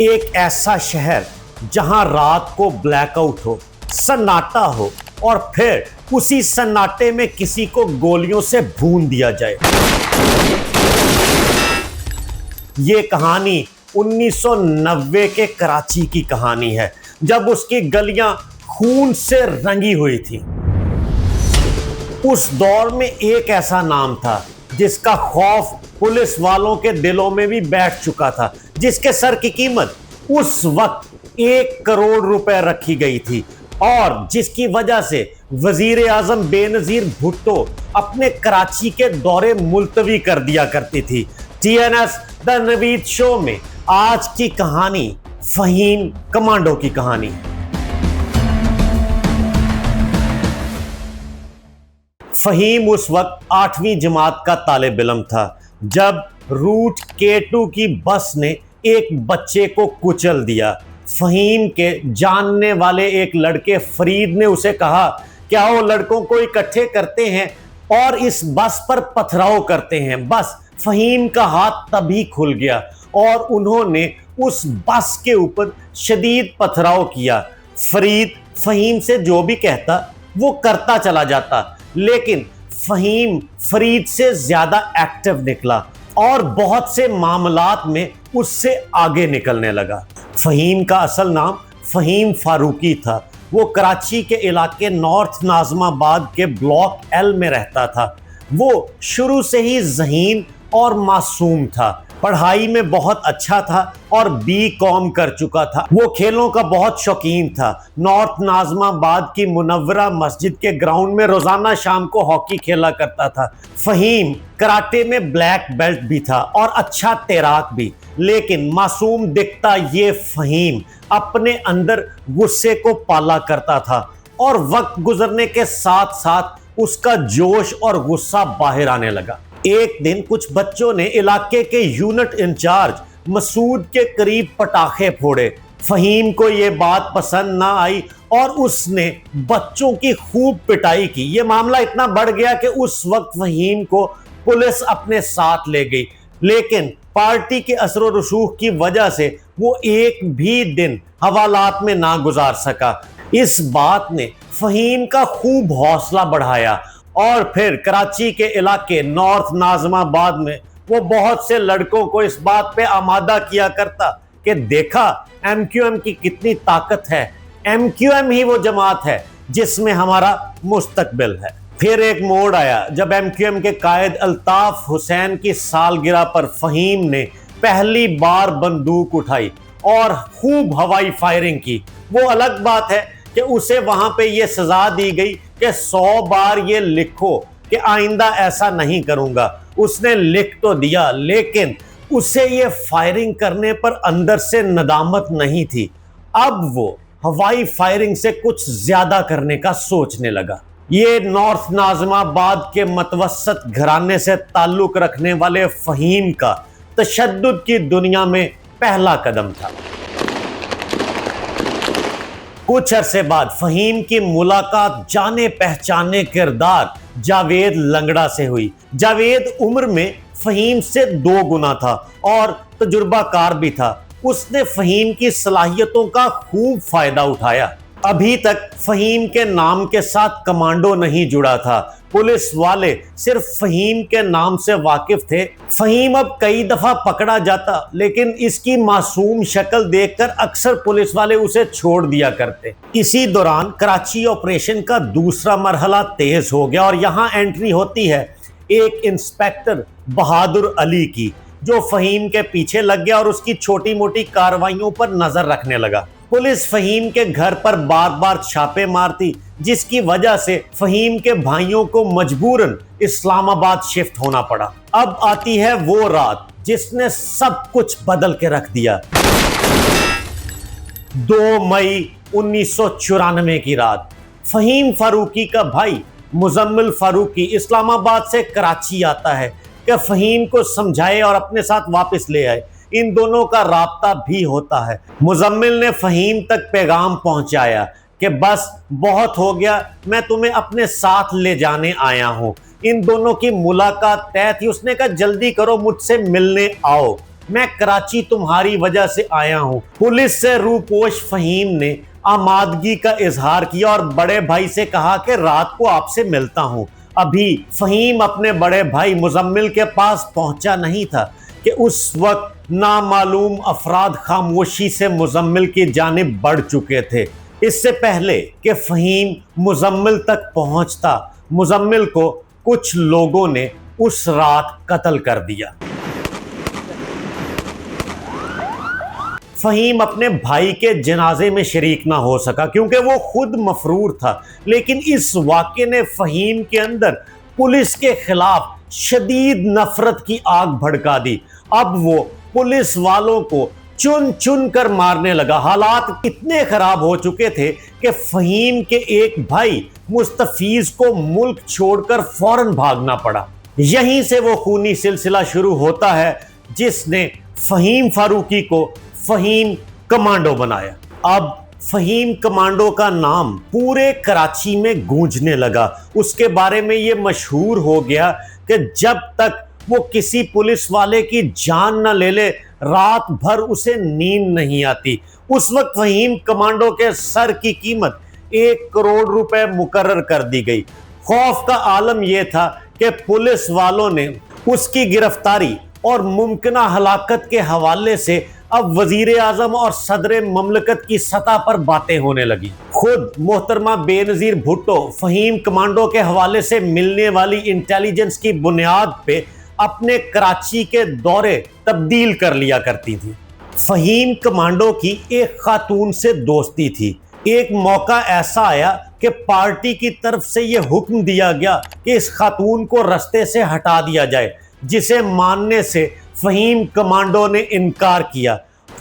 एक ऐसा शहर जहां रात को ब्लैकआउट हो, सन्नाटा हो और फिर उसी सन्नाटे में किसी को गोलियों से भून दिया जाए। ये कहानी 1990 के कराची की कहानी है, जब उसकी गलियां खून से रंगी हुई थी। उस दौर में एक ऐसा नाम था जिसका खौफ पुलिस वालों के दिलों में भी बैठ चुका था, जिसके सर की कीमत उस वक्त 1 करोड़ रुपए रखी गई थी और जिसकी वजह से वजीर आजम बेनजीर भुट्टो अपने कराची के दौरे मुलतवी कर दिया करती थी। TNS द नवीद शो में आज की कहानी फहीम कमांडो की कहानी है। फहीम उस वक्त 8वीं जमात का तालिब इल्म था जब रूट K2 की बस ने एक बच्चे को कुचल दिया। फहीम के जानने वाले एक लड़के फरीद ने उसे कहा, क्या वो लड़कों को इकट्ठे करते हैं और इस बस पर पथराव करते हैं। बस फहीम का हाथ तभी खुल गया और उन्होंने उस बस के ऊपर शदीद पथराव किया। फरीद फहीम से जो भी कहता वो करता चला जाता, लेकिन फहीम फरीद से ज्यादा एक्टिव निकला और बहुत से मामलात में उससे आगे निकलने लगा। फहीम का असल नाम फहीम फारूकी था। वो कराची के इलाके नॉर्थ नाज़िमाबाद के ब्लॉक L में रहता था। वो शुरू से ही ज़हीन और मासूम था। पढ़ाई में बहुत अच्छा था और B.Com कर चुका था। वो खेलों का बहुत शौकीन था। नॉर्थ नाज़िमाबाद की मुनव्वरा मस्जिद के ग्राउंड में रोजाना शाम को हॉकी खेला करता था। फहीम कराटे में ब्लैक बेल्ट भी था और अच्छा तैराक भी, लेकिन मासूम दिखता ये फहीम अपने अंदर गुस्से को पाला करता था और वक्त गुजरने के साथ साथ उसका जोश और गुस्सा बाहर आने लगा। एक दिन कुछ बच्चों ने इलाके के यूनिट इंचार्ज मसूद के करीब पटाखे फोड़े। फहीम को यह बात पसंद ना आई और उसने बच्चों की खूब पिटाई की। यह मामला इतना बढ़ गया कि उस वक्त फहीम को पुलिस अपने साथ ले गई, लेकिन पार्टी के असर व रसूख की वजह से वो एक भी दिन हवालात में ना गुजार सका। इस बात ने फहीम का खूब हौसला बढ़ाया और फिर कराची के इलाके नॉर्थ नाज़िमाबाद में वो बहुत से लड़कों को इस बात पे आमादा किया करता कि देखा MQM की कितनी ताकत है। MQM ही वो जमात है जिसमें हमारा मुस्तकबिल है। फिर एक मोड़ आया जब MQM के कायद अल्ताफ हुसैन की सालगिरह पर फहीम ने पहली बार बंदूक उठाई और खूब हवाई फायरिंग की। वो अलग बात है कि उसे वहां पे ये सजा दी गई कि 100 बार ये लिखो कि आइंदा ऐसा नहीं करूंगा। उसने लिख तो दिया, लेकिन उसे ये फायरिंग करने पर अंदर से नदामत नहीं थी। अब वो हवाई फायरिंग से कुछ ज्यादा करने का सोचने लगा। ये नॉर्थ नाज़िमाबाद के मतवसत घराने से ताल्लुक रखने वाले फहीम का तशद्दुद की दुनिया में पहला कदम था। कुछ अरसे बाद फहीम की मुलाकात जाने पहचाने किरदार जावेद लंगड़ा से हुई। जावेद उम्र में फहीम से 2 गुना था और तजुर्बाकार भी था। उसने फहीम की सलाहियतों का खूब फायदा उठाया। अभी तक फहीम के नाम के साथ कमांडो नहीं जुड़ा था। पुलिस वाले सिर्फ फहीम के नाम से वाकिफ थे। फहीम अब कई दफा पकड़ा जाता, लेकिन इसकी मासूम शक्ल देखकर अक्सर पुलिस वाले उसे छोड़ दिया करते। इसी दौरान कराची ऑपरेशन का दूसरा मरहला तेज हो गया और यहाँ एंट्री होती है एक इंस्पेक्टर बहादुर अली की, जो फहीम के पीछे लग गया और उसकी छोटी मोटी कार्रवाइयों पर नजर रखने लगा। पुलिस फहीम के घर पर बार बार छापे मारती, जिसकी वजह से फहीम के भाइयों को मजबूरन इस्लामाबाद शिफ्ट होना पड़ा। अब आती है वो रात जिसने सब कुछ बदल के रख दिया। 2 मई 1994 की रात फहीम फारूकी का भाई मुजम्मिल फारूकी इस्लामाबाद से कराची आता है कि फहीम को समझाए और अपने साथ वापस ले आए। इन दोनों का राब्ता भी होता है। मुजम्मिल ने फहीम तक पैगाम पहुंचाया कि बस बहुत हो गया, मैं तुम्हें अपने साथ ले जाने आया हूं। इन दोनों की मुलाकात तय थी। उसने कहा जल्दी करो, मुझसे मिलने आओ। मैं कराची तुम्हारी वजह से आया हूं। पुलिस से रूपोश फहीम ने आमादगी का इजहार किया और बड़े भाई से कहा कि रात को आपसे मिलता हूं। अभी फहीम अपने बड़े भाई मुजम्मिल के पास पहुंचा नहीं था कि उस वक्त नामालूम अफराद खामोशी से मुजम्मिल की जानिब बढ़ चुके थे। इससे पहले कि फहीम मुजम्मिल तक पहुंचता, मुजम्मिल को कुछ लोगों ने उस रात कत्ल कर दिया। फहीम अपने भाई के जनाजे में शरीक ना हो सका क्योंकि वो खुद मफरूर था, लेकिन इस वाक़े ने फहीम के अंदर पुलिस के खिलाफ शदीद नफरत की आग भड़का दी। अब वो पुलिस वालों को चुन चुन कर मारने लगा। हालात इतने खराब हो चुके थे कि फहीम के एक भाई मुस्तफीज को मुल्क छोड़कर फौरन भागना पड़ा। यहीं से वो खूनी सिलसिला शुरू होता है जिसने फहीम फारूकी को फहीम कमांडो बनाया। अब फहीम कमांडो का नाम पूरे कराची में गूंजने लगा। उसके बारे में ये मशहूर हो गया कि जब तक वो किसी पुलिस वाले की जान न ले ले, रात भर उसे नींद नहीं आती। उस वक्त फहीम कमांडो के सर की कीमत 1 करोड़ रुपए मुकर्रर कर दी गई। खौफ का आलम यह था कि पुलिस वालों ने उसकी गिरफ्तारी और मुमकिना हलाकत के हवाले से अब वजीर आजम और सदर ममलकत की सतह पर बातें होने लगी। खुद मोहतरमा बेनजीर भुट्टो फहीम कमांडो के हवाले से मिलने वाली इंटेलिजेंस की बुनियाद पे अपने कराची के दौरे तब्दील कर लिया करती थी। फहीम कमांडो की एक खातून से दोस्ती थी। एक मौका ऐसा आया कि पार्टी की तरफ से यह हुक्म दिया गया कि इस खातून को रास्ते से हटा दिया जाए, जिसे मानने से फहीम कमांडो ने इनकार किया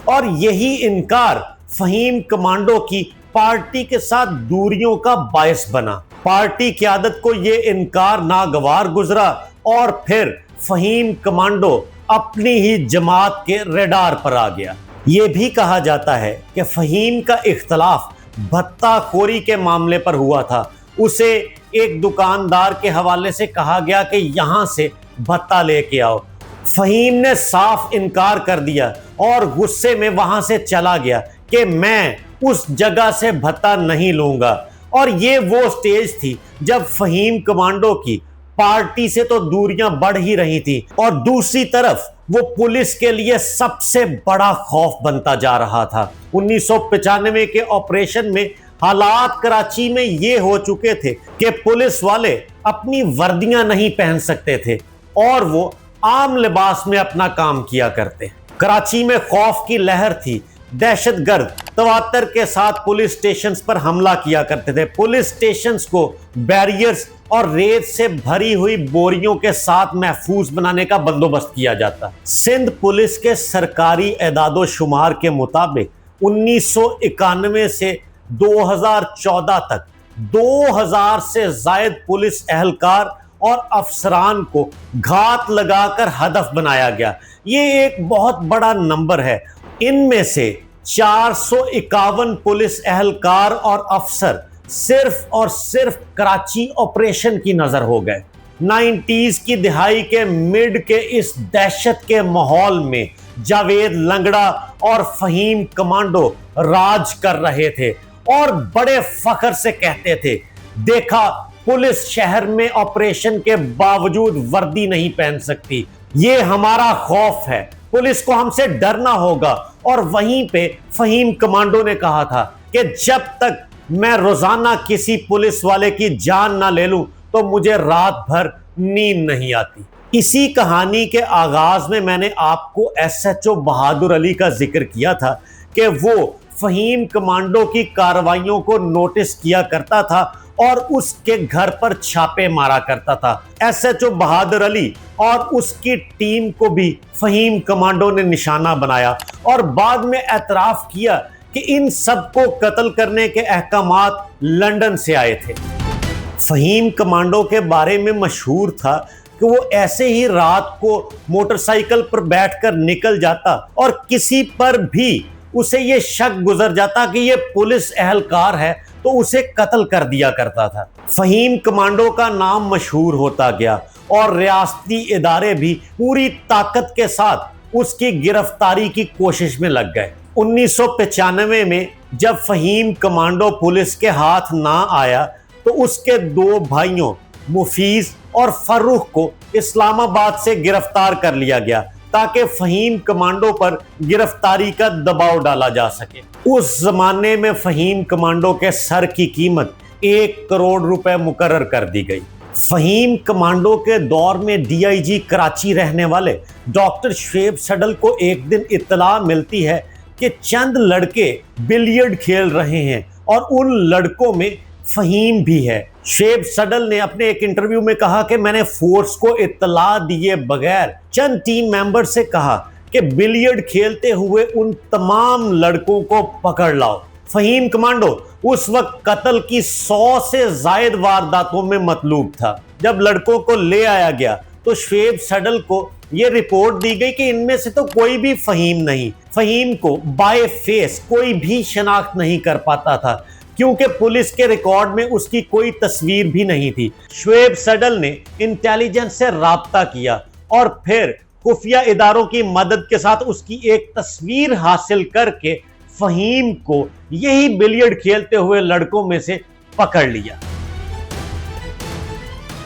और यही इनकार फहीम कमांडो की पार्टी के साथ दूरियों का बायस बना। पार्टी क़यादत को यह इनकार नागवार गुजरा और फिर फहीम कमांडो अपनी ही जमात के रेडार पर आ गया। यह भी कहा जाता है कि फहीम का इख्तलाफ भत्ताखोरी के मामले पर हुआ था। उसे एक दुकानदार के हवाले से कहा गया कि यहां से भत्ता लेके आओ। फहीम ने साफ इनकार कर दिया और गुस्से में वहां से चला गया कि मैं उस जगह से भत्ता नहीं लूंगा। और ये वो स्टेज थी जब फहीम कमांडो की पार्टी से तो दूरियां बढ़ ही रही थी और दूसरी तरफ वो पुलिस के लिए सबसे बड़ा खौफ बनता जा रहा था। 1995 के ऑपरेशन में हालात कराची में ये हो चुके थे कि पुलिस वाले अपनी वर्दियां नहीं पहन सकते थे और वो आम लिबास में अपना काम किया करते। कराची में खौफ की लहर थी। दहशतगर्द तवातर के साथ पुलिस स्टेशंस पर हमला किया करते थे। पुलिस स्टेशंस को बैरियर्स और रेत से भरी हुई बोरियों के साथ महफूज बनाने का बंदोबस्त किया जाता। सिंध पुलिस के सरकारी एदादो शुमार के मुताबिक 1991 से 2014 तक 2000 से जायद पुलिस एहलकार और अफसरान को घात लगाकर हदफ बनाया गया। ये एक बहुत बड़ा नंबर है। इनमें से 451 पुलिस एहलकार और अफसर सिर्फ और सिर्फ कराची ऑपरेशन की नजर हो गए। 90s की दिहाई के मिड के इस दहशत के माहौल में जावेद लंगड़ा और फहीम कमांडो राज कर रहे थे और बड़े फख्र से कहते थे, देखा पुलिस शहर में ऑपरेशन के बावजूद वर्दी नहीं पहन सकती, ये हमारा खौफ है, पुलिस को हमसे डरना होगा। और वहीं पे फहीम कमांडो ने कहा था कि जब तक मैं रोजाना किसी पुलिस वाले की जान ना ले लूं तो मुझे रात भर नींद नहीं आती। इसी कहानी के आगाज में मैंने आपको SHO बहादुर अली का जिक्र किया था कि वो फहीम कमांडो की कार्रवाइयों को नोटिस किया करता था और उसके घर पर छापे मारा करता था। SHO बहादुर अली और उसकी टीम को भी फहीम कमांडो ने निशाना बनाया और बाद में एतराफ किया कि इन सबको कत्ल करने के अहकामात लंदन से आए थे। फहीम कमांडो के बारे में मशहूर था कि वो ऐसे ही रात को मोटरसाइकिल पर बैठकर निकल जाता और किसी पर भी उसे ये शक गुजर जाता कि ये पुलिस एहलकार है तो उसे कत्ल कर दिया करता था। फहीम कमांडो का नाम मशहूर होता गया और रियासती इदारे भी पूरी ताकत के साथ उसकी गिरफ्तारी की कोशिश में लग गए। 1995 में जब फहीम कमांडो पुलिस के हाथ ना आया तो उसके दो भाइयों मुफीज और फर्रुख को इस्लामाबाद से गिरफ्तार कर लिया गया ताकि फहीम कमांडो पर गिरफ्तारी का दबाव डाला जा सके। उस जमाने में फहीम कमांडो के सर की कीमत 1 करोड़ रुपए मुकर्रर कर दी गई। फहीम कमांडो के दौर में डीआईजी कराची रहने वाले डॉक्टर शुएब सडल को एक दिन इत्तला मिलती है कि चंद लड़के बिलियर्ड खेल रहे हैं और उन लड़कों में फहीम भी है। शुएब सडल ने अपने एक इंटरव्यू में कहा कि मैंने फोर्स को इत्तला दिए बगैर चंद टीम मेंबर से कहा कि बिलियर्ड खेलते हुए उन तमाम लड़कों को पकड़ लाओ। फहीम कमांडो उस वक्त कत्ल की 100 से जायद वारदातों में मतलूब था। जब लड़कों को ले आया गया तो शुएब सडल को यह रिपोर्ट दी गई कि इनमें से तो कोई भी फहीम नहीं। फहीम को बाय फेस कोई भी शनाख्त नहीं कर पाता था क्योंकि पुलिस के रिकॉर्ड में उसकी कोई तस्वीर भी नहीं थी। शुएब सडल ने इंटेलिजेंस से राब्ता किया और फिर खुफिया इदारों की मदद के साथ उसकी एक तस्वीर हासिल करके फहीम को यही बिलियर्ड खेलते हुए लड़कों में से पकड़ लिया।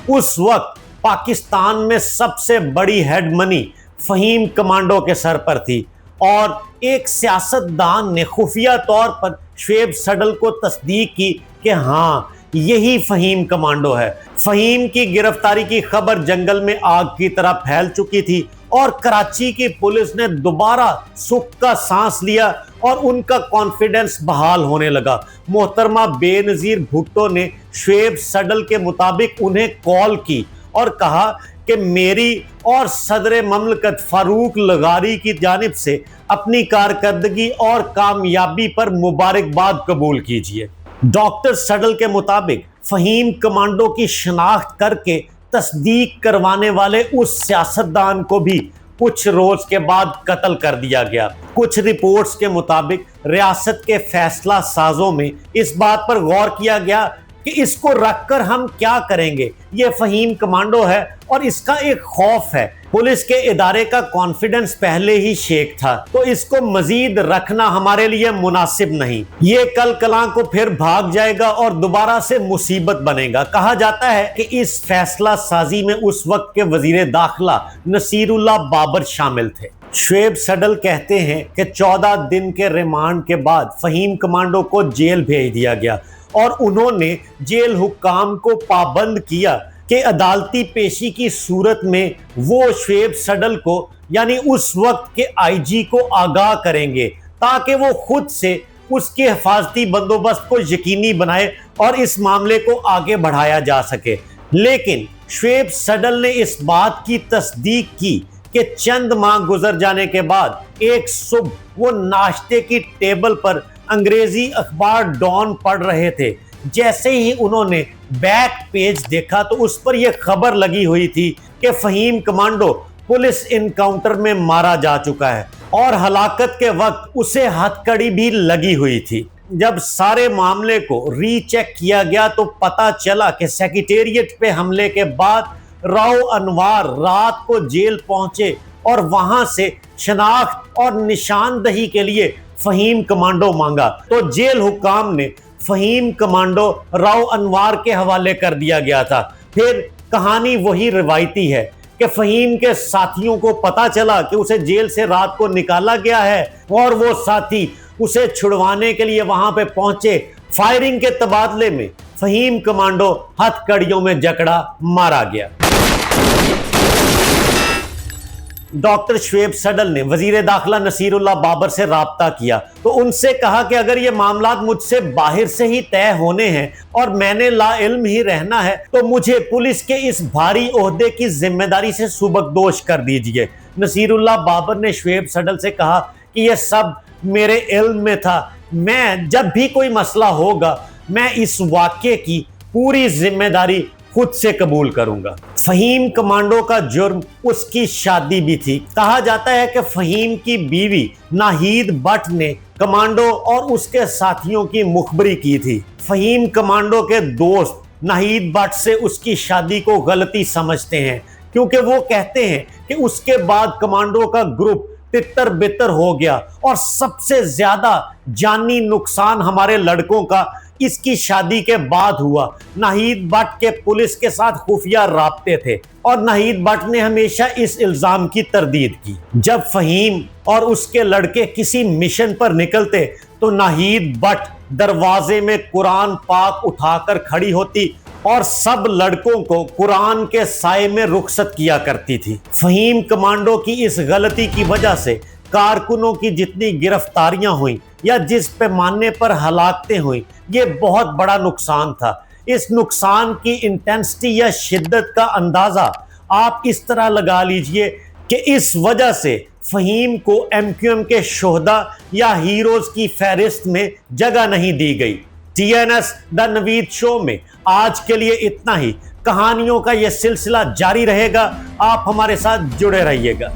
उस वक्त पाकिस्तान में सबसे बड़ी हेड मनी फहीम कमांडो के सर पर थी और एक सियासतदान ने खुफिया तौर पर शुएब सडल को तस्दीक की कि हाँ यही फहीम कमांडो है। फहीम की गिरफ्तारी की खबर जंगल में आग की तरह फैल चुकी थी और कराची की पुलिस ने दोबारा सुख का सांस लिया और उनका कॉन्फिडेंस बहाल होने लगा। मोहतरमा बेनजीर भुट्टो ने शुएब सडल के मुताबिक उन्हें कॉल की और कहा कि मेरी और सदर ममलकत फारूक लगारी की जानिब से अपनी कारकर्दगी और कामयाबी पर मुबारकबाद कबूल कीजिए। डॉक्टर सडल के मुताबिक फहीम कमांडो की शनाख्त करके तस्दीक करवाने वाले उस सियासतदान को भी कुछ रोज के बाद कत्ल कर दिया गया। कुछ रिपोर्ट्स के मुताबिक रियासत के फैसला साजों में इस बात पर गौर किया गया कि इसको रखकर हम क्या करेंगे, ये फहीम कमांडो है और इसका एक खौफ है। पुलिस के इदारे का कॉन्फिडेंस पहले ही शेक था तो इसको मजीद रखना हमारे लिए मुनासिब नहीं। ये कल कलां को फिर भाग जाएगा और दोबारा से मुसीबत बनेगा। कहा जाता है कि इस फैसला साजी में उस वक्त के वजीर दाखिला नसीरुल्लाह बाबर शामिल थे। शुएब सडल कहते हैं कि 14 दिन के रिमांड के बाद फहीम कमांडो को जेल भेज दिया गया और उन्होंने जेल हुक्काम को पाबंद किया कि अदालती पेशी की सूरत में वो शुएब सडल को यानी उस वक्त के आईजी को आगाह करेंगे ताकि वो खुद से उसके हिफाजती बंदोबस्त को यकीनी बनाए और इस मामले को आगे बढ़ाया जा सके। लेकिन शुएब सडल ने इस बात की तस्दीक की कि चंद माह गुजर जाने के बाद एक सुबह वो नाश्ते की टेबल पर अंग्रेजी अखबार डॉन पढ़ रहे थे। जैसे ही उन्होंने बैक पेज देखा तो उस पर यह खबर लगी हुई थी कि फहीम कमांडो पुलिस इनकाउंटर में मारा जा चुका है और हलाकत के वक्त उसे हथकड़ी भी लगी हुई थी। जब सारे मामले को रीचेक किया गया तो पता चला कि सेक्रेटेरिएट पे हमले के बाद राव अनवार रात को जेल पहुंचे और वहां से शनाख्त और निशानदही के लिए फहीम कमांडो मांगा तो जेल हुक्काम ने फहीम कमांडो राव अनवार के हवाले कर दिया गया था। फिर कहानी वही रिवायती है कि फहीम के साथियों को पता चला कि उसे जेल से रात को निकाला गया है और वो साथी उसे छुड़वाने के लिए वहां पे पहुंचे। फायरिंग के तबादले में फहीम कमांडो हथकड़ियों में जकड़ा मारा गया। डॉक्टर शुएब सडल ने वजीर दाखिला नसीरुल्लाह बाबर से राब्ता किया तो उनसे कहा कि अगर ये मामलात मुझसे बाहर से ही तय होने हैं और मैंने ला इल्म ही रहना है तो मुझे पुलिस के इस भारी ओहदे की जिम्मेदारी से सुबकदोश कर दीजिए। नसीरुल्लाह बाबर ने शुएब सडल से कहा कि यह सब मेरे इल्म में था, मैं जब भी कोई मसला होगा मैं इस वाक़े की पूरी जिम्मेदारी खुद से कबूल करूंगा। फहीम कमांडो का जुर्म उसकी शादी भी थी। कहा जाता है कि फहीम की बीवी नाहीद भट्ट ने कमांडो और उसके साथियों की मुखबरी की थी। फहीम कमांडो के दोस्त नाहीद भट्ट से उसकी शादी को गलती समझते हैं क्योंकि वो कहते हैं कि उसके बाद कमांडो का ग्रुप तितर बितर हो गया। और सबसे ज्यादा जानी नुकसान हमारे लड़कों का इसकी शादी के बाद हुआ। नाहीद भट्ट के पुलिस के साथ खुफिया राब्ते थे और नाहीद भट्ट ने हमेशा इस इल्जाम की तरदीद की। जब फहीम और उसके लड़के किसी मिशन पर निकलते तो नाहीद भट्ट दरवाजे में कुरान पाक उठाकर खड़ी होती और सब लड़कों को कुरान के साए में रुखसत किया करती थी। फहीम कमांडो की इस गलती की वजह से कारकुनों की जितनी गिरफ्तारियां हुई या जिस पैमाने पर हलाकतें हुई, ये बहुत बड़ा नुकसान था। इस नुकसान की इंटेंसिटी या शिद्दत का अंदाजा आप इस तरह लगा लीजिए कि इस वजह से फहीम को एमक्यूएम के शोहदा या हीरोज की फहरिस्त में जगह नहीं दी गई। टीएनएस द नवीद शो में आज के लिए इतना ही। कहानियों का यह सिलसिला जारी रहेगा, आप हमारे साथ जुड़े रहिएगा।